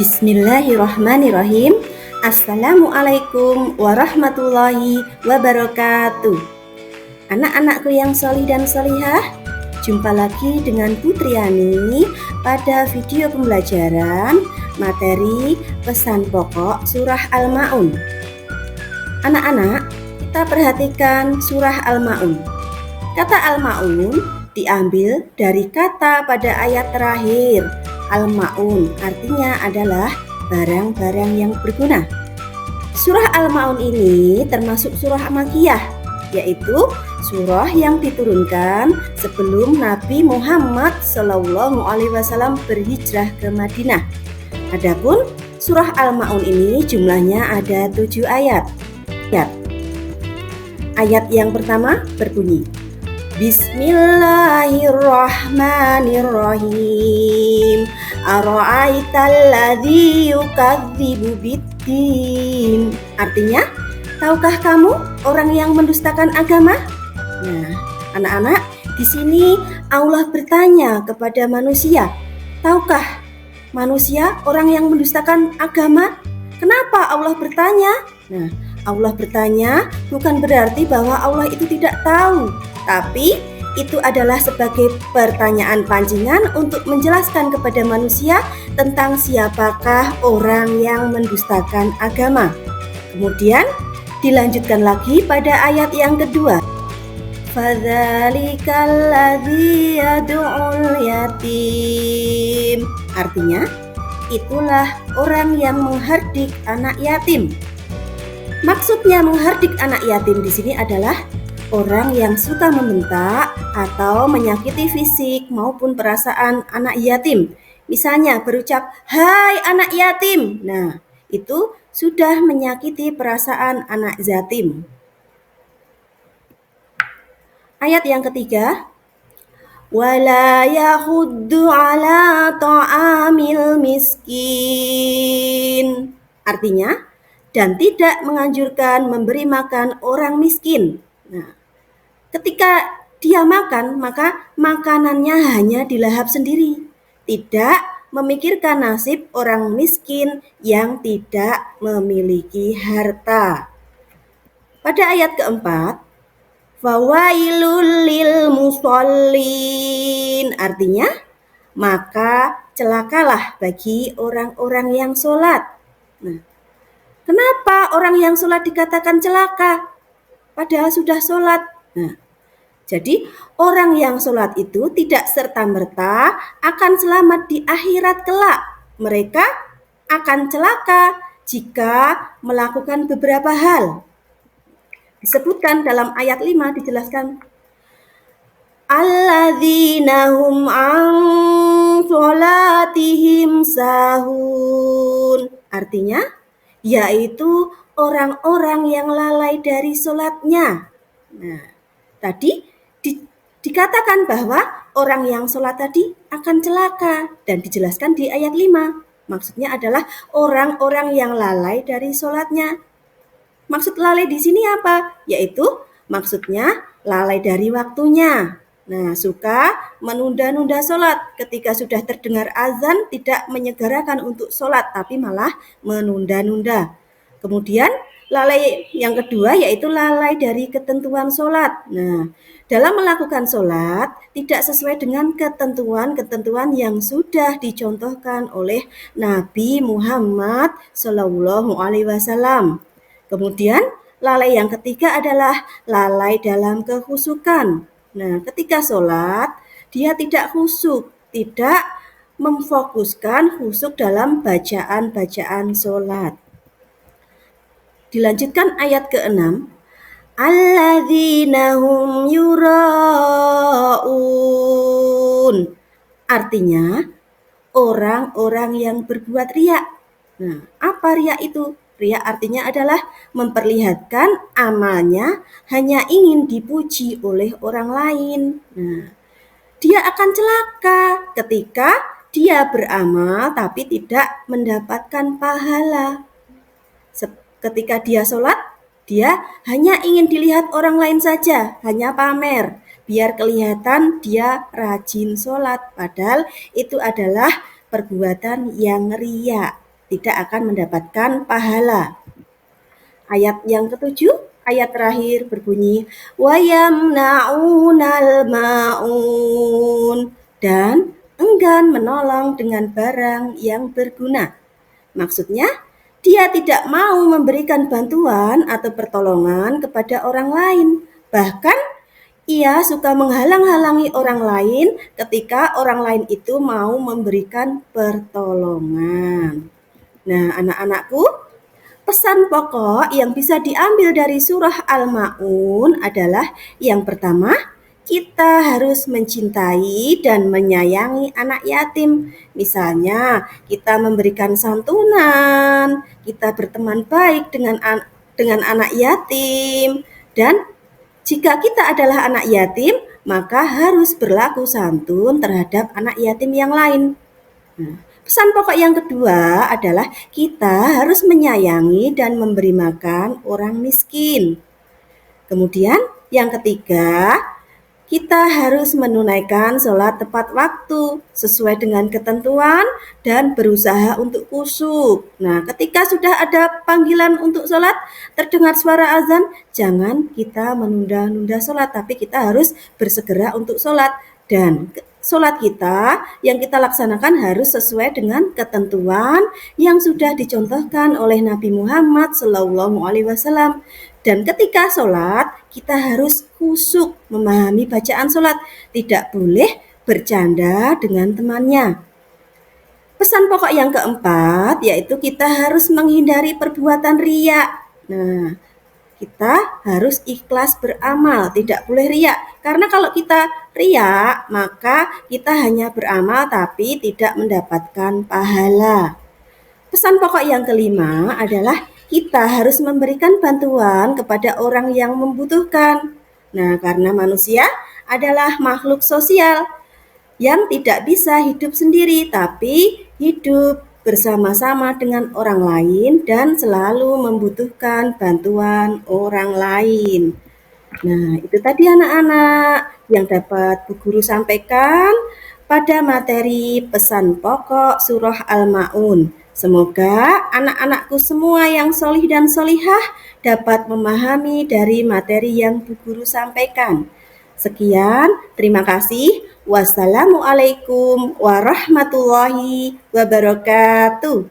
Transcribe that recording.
Bismillahirrahmanirrahim. Assalamualaikum warahmatullahi wabarakatuh. Anak-anakku yang solih dan solihah, jumpa lagi dengan Putriani pada video pembelajaran materi pesan pokok surah Al-Ma'un. Anak-anak, kita perhatikan surah Al-Ma'un. Kata Al-Ma'un diambil dari kata pada ayat terakhir. Al-Ma'un artinya adalah barang-barang yang berguna. Surah Al-Ma'un ini termasuk surah Makkiyah, yaitu surah yang diturunkan sebelum Nabi Muhammad SAW berhijrah ke Madinah. Adapun surah Al-Ma'un ini jumlahnya ada 7 ayat. Ayat yang pertama berbunyi, Bismillahirrahmanirrahim. Ara'aital ladzi yukadzibu biddin. Artinya, tahukah kamu orang yang mendustakan agama? Nah, anak-anak, di sini Allah bertanya kepada manusia, tahukah manusia orang yang mendustakan agama? Kenapa Allah bertanya? Nah, Allah bertanya bukan berarti bahwa Allah itu tidak tahu, tapi itu adalah sebagai pertanyaan pancingan untuk menjelaskan kepada manusia tentang siapakah orang yang mendustakan agama. Kemudian dilanjutkan lagi pada ayat yang kedua. Fadzalikal ladzi yad'ul yatim. Artinya, itulah orang yang menghardik anak yatim. Maksudnya menghardik anak yatim di sini adalah orang yang suka membentak atau menyakiti fisik maupun perasaan anak yatim. Misalnya berucap, "Hai anak yatim." Nah, itu sudah menyakiti perasaan anak yatim. Ayat yang ketiga, wala yahuddu ala ta'amil miskin. Artinya, dan tidak menganjurkan memberi makan orang miskin. Nah, ketika dia makan, maka makanannya hanya dilahap sendiri, tidak memikirkan nasib orang miskin yang tidak memiliki harta. Pada ayat keempat, fawailul lil musallin. Artinya, maka celakalah bagi orang-orang yang sholat. Nah, kenapa orang yang sholat dikatakan celaka? Padahal sudah sholat. Nah, jadi orang yang sholat itu tidak serta-merta akan selamat di akhirat kelak. Mereka akan celaka jika melakukan beberapa hal. Disebutkan dalam ayat 5 dijelaskan, alladzina hum an sholatihim sahun. Artinya, yaitu orang-orang yang lalai dari sholatnya. Nah, tadi dikatakan bahwa orang yang sholat tadi akan celaka dan dijelaskan di ayat 5. Maksudnya adalah orang-orang yang lalai dari sholatnya. Maksud lalai di sini apa? Yaitu maksudnya lalai dari waktunya. Nah, suka menunda-nunda sholat. Ketika sudah terdengar azan, tidak menyegerakan untuk sholat, tapi malah menunda-nunda. Kemudian lalai yang kedua yaitu lalai dari ketentuan sholat. Nah, dalam melakukan sholat tidak sesuai dengan ketentuan-ketentuan yang sudah dicontohkan oleh Nabi Muhammad SAW. Kemudian lalai yang ketiga adalah lalai dalam kekhusyukan. Nah, ketika sholat dia tidak khusyuk, tidak memfokuskan khusyuk dalam bacaan-bacaan sholat. Dilanjutkan ayat ke-6. Alladzina hum yura'un. Artinya, orang-orang yang berbuat riya. Nah, apa riya itu? Riya artinya adalah memperlihatkan amalnya hanya ingin dipuji oleh orang lain. Nah, dia akan celaka ketika dia beramal tapi tidak mendapatkan pahala. Ketika dia sholat, dia hanya ingin dilihat orang lain saja, hanya pamer, biar kelihatan dia rajin sholat. Padahal itu adalah perbuatan yang riya. tidak akan mendapatkan pahala. Ayat yang ketujuh, ayat terakhir berbunyi wa yamna'unal ma'un, dan enggan menolong dengan barang yang berguna. Maksudnya, dia tidak mau memberikan bantuan atau pertolongan kepada orang lain. Bahkan, ia suka menghalang-halangi orang lain ketika orang lain itu mau memberikan pertolongan. Nah, anak-anakku, pesan pokok yang bisa diambil dari surah Al-Ma'un adalah yang pertama, kita harus mencintai dan menyayangi anak yatim. Misalnya, kita memberikan santunan, kita berteman baik dengan anak yatim, dan jika kita adalah anak yatim, maka harus berlaku santun terhadap anak yatim yang lain. Nah, pesan pokok yang kedua adalah kita harus menyayangi dan memberi makan orang miskin. Kemudian yang ketiga, kita harus menunaikan sholat tepat waktu sesuai dengan ketentuan dan berusaha untuk khusyuk. Nah, ketika sudah ada panggilan untuk sholat, terdengar suara azan, jangan kita menunda-nunda sholat, tapi kita harus bersegera untuk sholat. Dan sholat kita yang kita laksanakan harus sesuai dengan ketentuan yang sudah dicontohkan oleh Nabi Muhammad SAW. Dan ketika sholat, kita harus khusyuk memahami bacaan sholat. Tidak boleh bercanda dengan temannya. Pesan pokok yang keempat, yaitu kita harus menghindari perbuatan riya. Nah, kita harus ikhlas beramal, tidak boleh riya. Karena kalau kita riya, maka kita hanya beramal tapi tidak mendapatkan pahala. Pesan pokok yang kelima adalah kita harus memberikan bantuan kepada orang yang membutuhkan. Nah, karena manusia adalah makhluk sosial yang tidak bisa hidup sendiri, tapi hidup bersama-sama dengan orang lain dan selalu membutuhkan bantuan orang lain. Nah, itu tadi anak-anak yang dapat Bu Guru sampaikan pada materi pesan pokok surah Al-Ma'un. Semoga anak-anakku semua yang solih dan solihah dapat memahami dari materi yang Bu Guru sampaikan. Sekian, terima kasih. Wassalamualaikum warahmatullahi wabarakatuh.